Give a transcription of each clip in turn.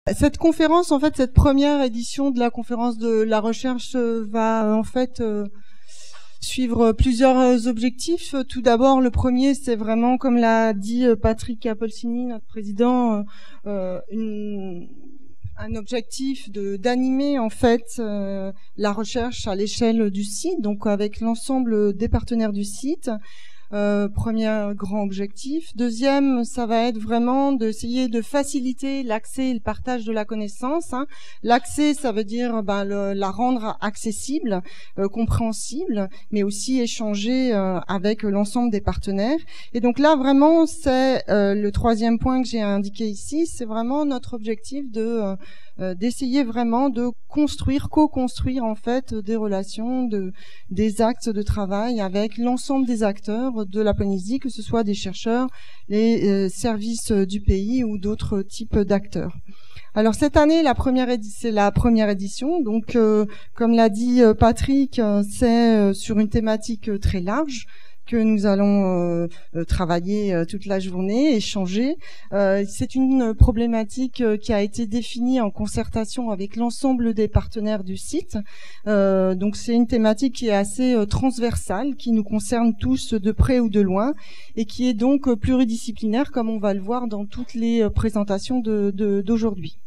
Cette conférence, en fait, cette première édition de la conférence de la recherche va en fait suivre plusieurs objectifs. Tout d'abord, le premier, c'est vraiment, comme l'a dit Patrick Apolcini, notre président, un objectif d'animer en fait la recherche à l'échelle du site, donc avec l'ensemble des partenaires du site. Premier grand objectif. Deuxième, ça va être vraiment d'essayer de faciliter l'accès et le partage de la connaissance. L'accès, ça veut dire la rendre accessible, compréhensible, mais aussi échanger avec l'ensemble des partenaires. Et donc là, vraiment, c'est le troisième point que j'ai indiqué ici, c'est vraiment notre objectif d'essayer vraiment de co-construire en fait des relations, des axes de travail avec l'ensemble des acteurs de la Polynésie, que ce soit des chercheurs, les services du pays ou d'autres types d'acteurs. Alors cette année, c'est la première édition, donc comme l'a dit Patrick, c'est sur une thématique très large que nous allons travailler toute la journée, échanger. C'est une problématique qui a été définie en concertation avec l'ensemble des partenaires du site. Donc c'est une thématique qui est assez transversale, qui nous concerne tous de près ou de loin, et qui est donc pluridisciplinaire, comme on va le voir dans toutes les présentations d'aujourd'hui.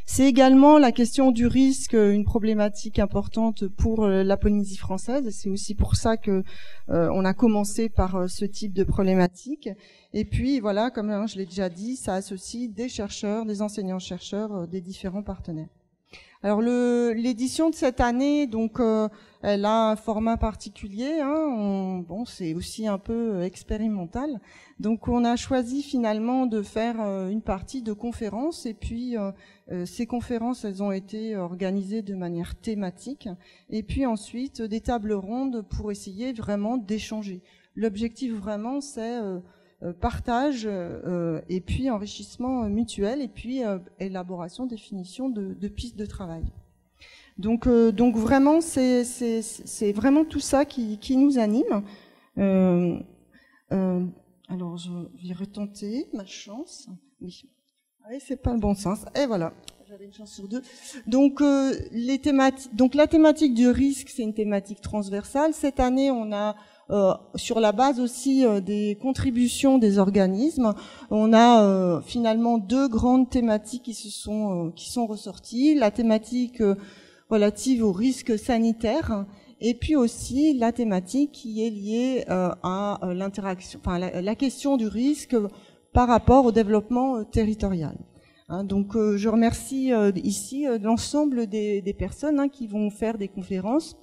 C'est également la question du risque, une problématique importante pour la Polynésie française. C'est aussi pour ça que on a commencé par ce type de problématique. Et puis voilà, comme je l'ai déjà dit, ça associe des chercheurs, des enseignants-chercheurs, des différents partenaires. Alors l'édition de cette année, donc, elle a un format particulier. Bon, c'est aussi un peu expérimental. Donc, on a choisi finalement de faire une partie de conférences. Et puis, ces conférences, elles ont été organisées de manière thématique. Et puis ensuite, des tables rondes pour essayer vraiment d'échanger. L'objectif vraiment, c'est partage et puis enrichissement mutuel et puis élaboration, définition de pistes de travail. Donc vraiment c'est vraiment tout ça qui nous anime. Alors je vais retenter ma chance. Oui, c'est pas le bon sens. Et voilà. J'avais une chance sur deux. Donc la thématique du risque, c'est une thématique transversale. Cette année, on a sur la base aussi des contributions des organismes, on a finalement deux grandes thématiques qui sont ressorties. La thématique relative aux risques sanitaires et puis aussi la thématique qui est liée à l'interaction, enfin la question du risque par rapport au développement territorial. Donc je remercie ici l'ensemble des personnes qui vont faire des conférences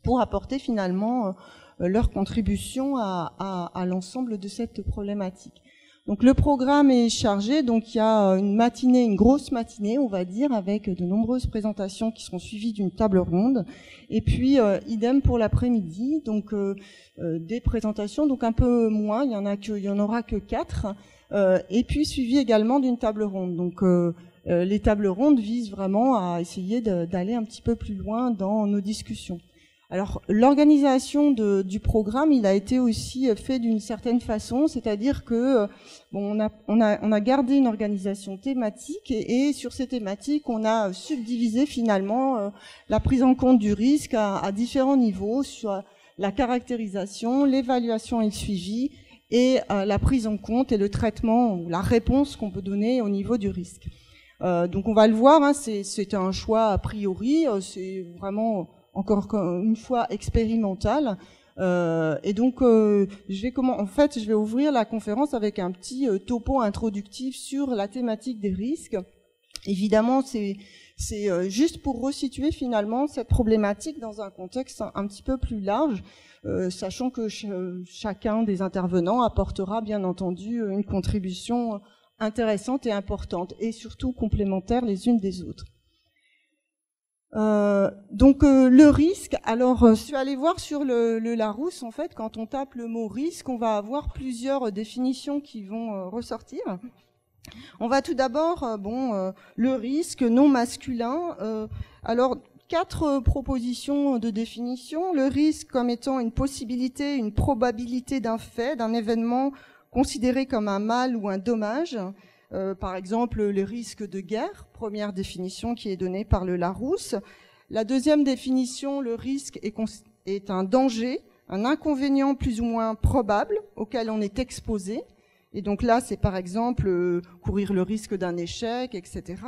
pour apporter finalement leur contribution à l'ensemble de cette problématique. Donc le programme est chargé, donc il y a une grosse matinée, on va dire, avec de nombreuses présentations qui seront suivies d'une table ronde, et puis idem pour l'après-midi, donc des présentations, donc un peu moins, il y en aura que 4, et puis suivi également d'une table ronde. Donc les tables rondes visent vraiment à essayer d'aller un petit peu plus loin dans nos discussions. Alors l'organisation du programme, il a été aussi fait d'une certaine façon, c'est-à-dire que on a gardé une organisation thématique et sur ces thématiques, on a subdivisé finalement la prise en compte du risque à différents niveaux, sur la caractérisation, l'évaluation et le suivi, et la prise en compte et le traitement ou la réponse qu'on peut donner au niveau du risque. Donc on va le voir, c'est un choix a priori, c'est vraiment encore une fois expérimental. Et donc je vais ouvrir la conférence avec un petit topo introductif sur la thématique des risques. Évidemment, c'est juste pour resituer finalement cette problématique dans un contexte un petit peu plus large, sachant que chacun des intervenants apportera bien entendu une contribution intéressante et importante, et surtout complémentaires les unes des autres. Donc le risque, alors je suis allée voir sur le Larousse, en fait, quand on tape le mot risque, on va avoir plusieurs définitions qui vont ressortir. On va tout d'abord, le risque non masculin. Alors 4 propositions de définition. Le risque comme étant une possibilité, une probabilité d'un fait, d'un événement considéré comme un mal ou un dommage. Par exemple, les risques de guerre, première définition qui est donnée par le Larousse. La deuxième définition, le risque est un danger, un inconvénient plus ou moins probable auquel on est exposé. Et donc là, c'est par exemple courir le risque d'un échec, etc.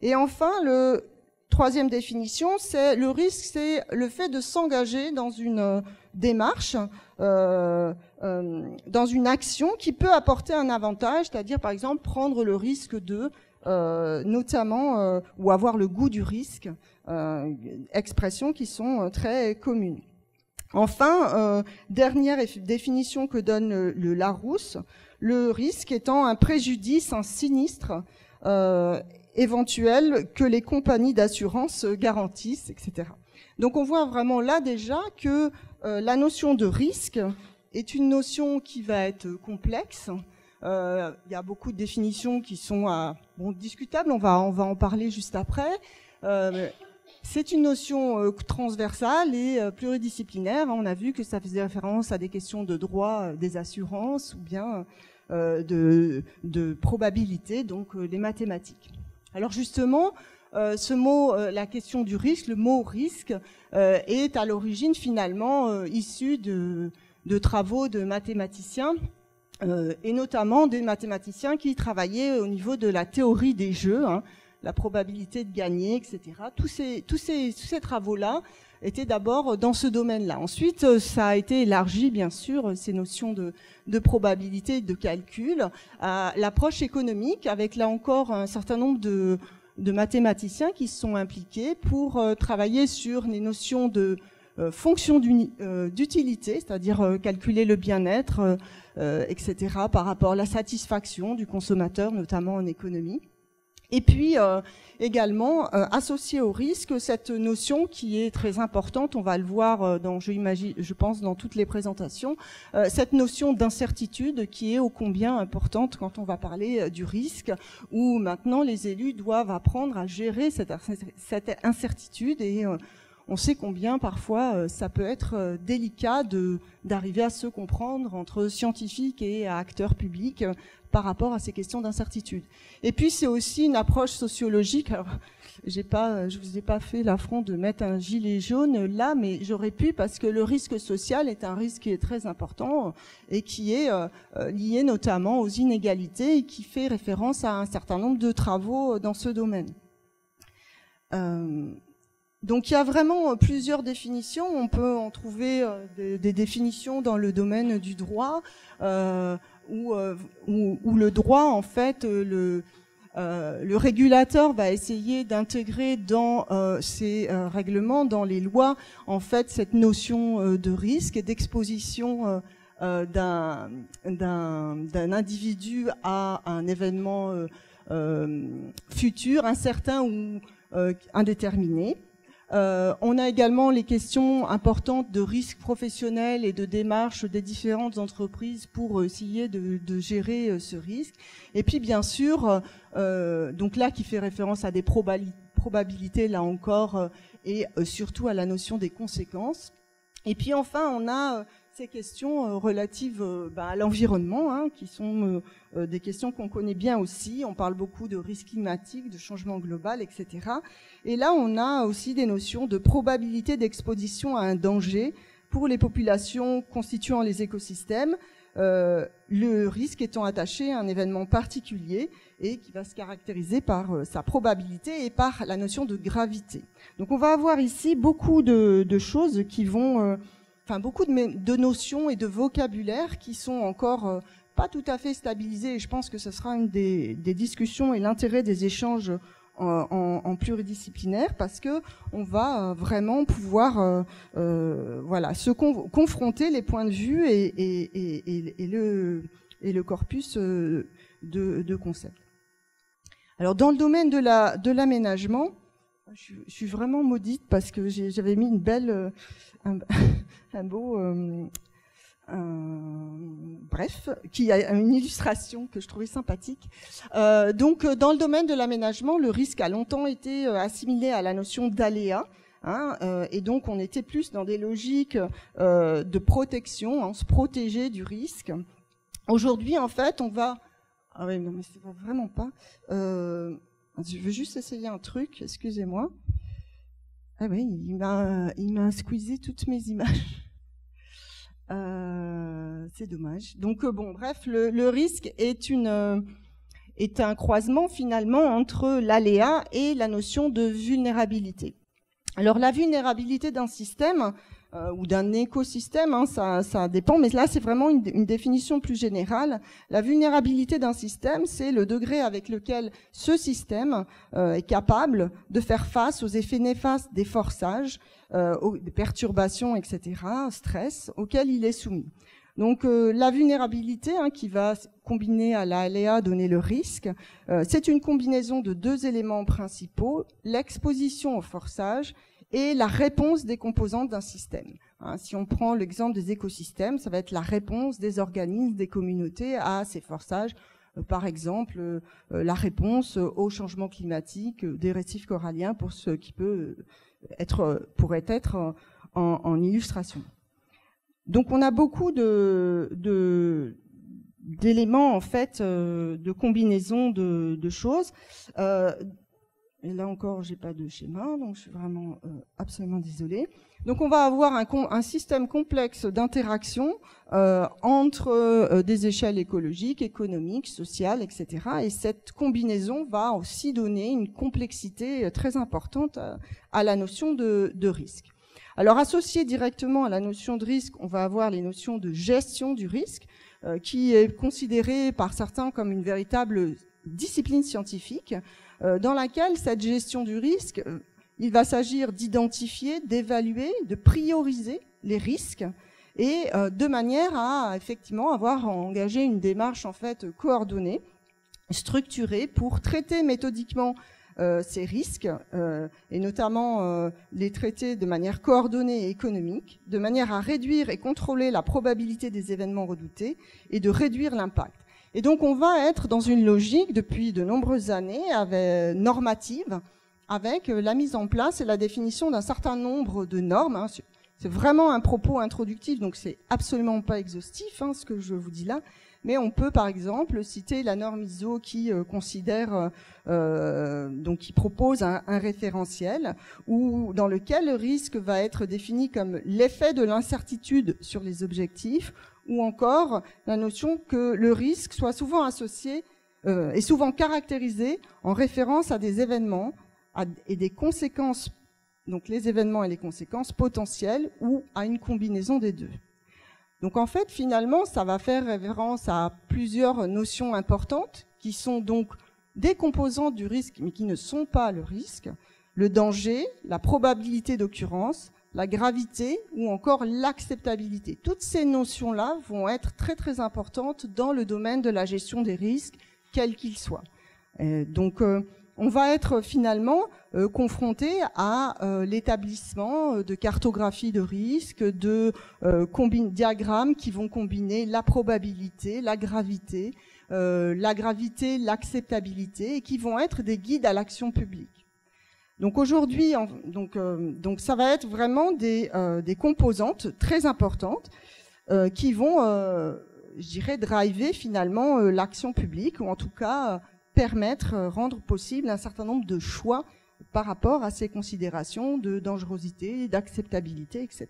Et enfin, le troisième définition, c'est le risque, c'est le fait de s'engager dans une démarche, dans une action qui peut apporter un avantage, c'est-à-dire par exemple prendre le risque de, notamment, ou avoir le goût du risque, expressions qui sont très communes. Enfin, dernière définition que donne le Larousse, le risque étant un préjudice, un sinistre éventuel que les compagnies d'assurance garantissent, etc. Donc on voit vraiment là déjà que la notion de risque est une notion qui va être complexe. Il y a beaucoup de définitions qui sont discutables, on va en parler juste après. C'est une notion transversale et pluridisciplinaire. On a vu que ça faisait référence à des questions de droit des assurances ou bien de probabilité, donc les mathématiques. Alors justement, ce mot, la question du risque, le mot risque, est à l'origine finalement issu de travaux de mathématiciens, et notamment des mathématiciens qui travaillaient au niveau de la théorie des jeux, la probabilité de gagner, etc. Tous ces travaux-là étaient d'abord dans ce domaine-là. Ensuite, ça a été élargi, bien sûr, ces notions de probabilité et de calcul à l'approche économique, avec là encore un certain nombre de mathématiciens qui se sont impliqués pour travailler sur les notions de fonction d'utilité, c'est-à-dire calculer le bien-être, etc., par rapport à la satisfaction du consommateur, notamment en économie. Et puis également associer au risque cette notion qui est très importante, on va le voir je pense dans toutes les présentations, cette notion d'incertitude qui est ô combien importante quand on va parler du risque, où maintenant les élus doivent apprendre à gérer cette incertitude et on sait combien parfois ça peut être délicat d'arriver à se comprendre entre scientifiques et acteurs publics par rapport à ces questions d'incertitude. Et puis c'est aussi une approche sociologique. Alors, je vous ai pas fait l'affront de mettre un gilet jaune là, mais j'aurais pu parce que le risque social est un risque qui est très important et qui est lié notamment aux inégalités et qui fait référence à un certain nombre de travaux dans ce domaine. Donc il y a vraiment plusieurs définitions. On peut en trouver des définitions dans le domaine du droit, où le droit, en fait, le régulateur va essayer d'intégrer dans ses règlements, dans les lois, en fait, cette notion de risque et d'exposition d'un individu à un événement futur, incertain ou indéterminé. On a également les questions importantes de risque professionnel et de démarche des différentes entreprises pour essayer de gérer ce risque. Et puis bien sûr, donc là qui fait référence à des probabilités là encore et surtout à la notion des conséquences. Et puis enfin on a ces questions relatives à l'environnement, qui sont des questions qu'on connaît bien aussi. On parle beaucoup de risque climatique, de changement global, etc. Et là, on a aussi des notions de probabilité d'exposition à un danger pour les populations constituant les écosystèmes, le risque étant attaché à un événement particulier et qui va se caractériser par sa probabilité et par la notion de gravité. Donc on va avoir ici beaucoup de choses qui vont... beaucoup de notions et de vocabulaire qui sont encore pas tout à fait stabilisés, et je pense que ce sera une des discussions et l'intérêt des échanges en pluridisciplinaire, parce que on va vraiment pouvoir se confronter les points de vue et le corpus de concepts. Alors dans le domaine de l'aménagement, je suis vraiment maudite parce que j'avais mis une belle un beau bref, qui a une illustration que je trouvais sympathique. Donc, dans le domaine de l'aménagement, le risque a longtemps été assimilé à la notion d'aléa, et donc on était plus dans des logiques de protection, on se protégeait du risque. Aujourd'hui, en fait, on va Ah oui, non, mais c'est vraiment pas. Je veux juste essayer un truc, excusez-moi. Ah oui, il m'a squeezé toutes mes images. C'est dommage. Donc bon, bref, le risque est un croisement finalement entre l'aléa et la notion de vulnérabilité. Alors la vulnérabilité d'un système ou d'un écosystème, hein, ça dépend, mais là c'est vraiment une définition plus générale. La vulnérabilité d'un système, c'est le degré avec lequel ce système est capable de faire face aux effets néfastes des forçages, des perturbations, etc., stress, auxquels il est soumis. Donc la vulnérabilité, hein, qui va combiner à l'aléa, donner le risque, c'est une combinaison de deux éléments principaux, l'exposition au forçage et la réponse des composantes d'un système. Hein, si on prend l'exemple des écosystèmes, ça va être la réponse des organismes, des communautés à ces forçages. Par exemple, la réponse au changement climatique des récifs coralliens, pour ce qui pourrait être en illustration. Donc on a beaucoup d'éléments en fait, de combinaisons de choses. Et là encore, j'ai pas de schéma, donc je suis vraiment absolument désolée. Donc on va avoir un système complexe d'interaction entre des échelles écologiques, économiques, sociales, etc. Et cette combinaison va aussi donner une complexité très importante à la notion de risque. Alors associé directement à la notion de risque, on va avoir les notions de gestion du risque, qui est considérée par certains comme une véritable discipline scientifique, dans laquelle cette gestion du risque, il va s'agir d'identifier, d'évaluer, de prioriser les risques et de manière à effectivement avoir engagé une démarche en fait coordonnée, structurée pour traiter méthodiquement ces risques et notamment les traiter de manière coordonnée et économique, de manière à réduire et contrôler la probabilité des événements redoutés et de réduire l'impact. Et donc on va être dans une logique depuis de nombreuses années normative, avec la mise en place et la définition d'un certain nombre de normes. Hein. C'est vraiment un propos introductif, donc c'est absolument pas exhaustif, hein, ce que je vous dis là. Mais on peut par exemple citer la norme ISO qui considère, donc qui propose un référentiel dans lequel le risque va être défini comme l'effet de l'incertitude sur les objectifs, ou encore la notion que le risque soit souvent associé et souvent caractérisé en référence à des événements et des conséquences, donc les événements et les conséquences potentielles, ou à une combinaison des deux. Donc en fait, finalement, ça va faire référence à plusieurs notions importantes qui sont donc des composantes du risque, mais qui ne sont pas le risque: le danger, la probabilité d'occurrence, la gravité ou encore l'acceptabilité. Toutes ces notions-là vont être très très importantes dans le domaine de la gestion des risques, quels qu'ils soient. Donc on va être finalement confronté à l'établissement de cartographie de risque, de diagrammes qui vont combiner la probabilité, la gravité, l'acceptabilité, et qui vont être des guides à l'action publique. Donc aujourd'hui, donc ça va être vraiment des composantes très importantes qui vont, je dirais, driver finalement l'action publique, ou en tout cas rendre possible un certain nombre de choix par rapport à ces considérations de dangerosité, d'acceptabilité, etc.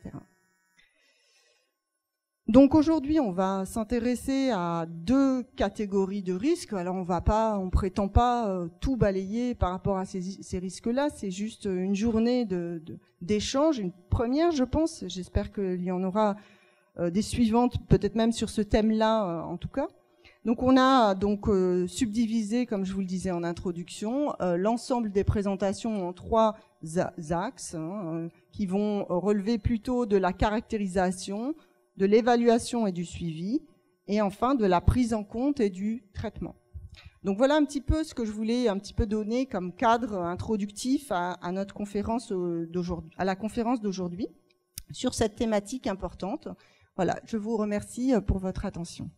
Donc aujourd'hui, on va s'intéresser à deux catégories de risques. Alors on prétend pas tout balayer par rapport à ces risques-là. C'est juste une journée d'échange, une première, je pense. J'espère qu'il y en aura des suivantes, peut-être même sur ce thème-là, en tout cas. Donc on a donc subdivisé, comme je vous le disais en introduction, l'ensemble des présentations en trois axes, hein, qui vont relever plutôt de la caractérisation, de l'évaluation et du suivi, et enfin de la prise en compte et du traitement. Donc voilà un petit peu ce que je voulais un petit peu donner comme cadre introductif à notre conférence d'aujourd'hui, à la conférence d'aujourd'hui, sur cette thématique importante. Voilà, je vous remercie pour votre attention.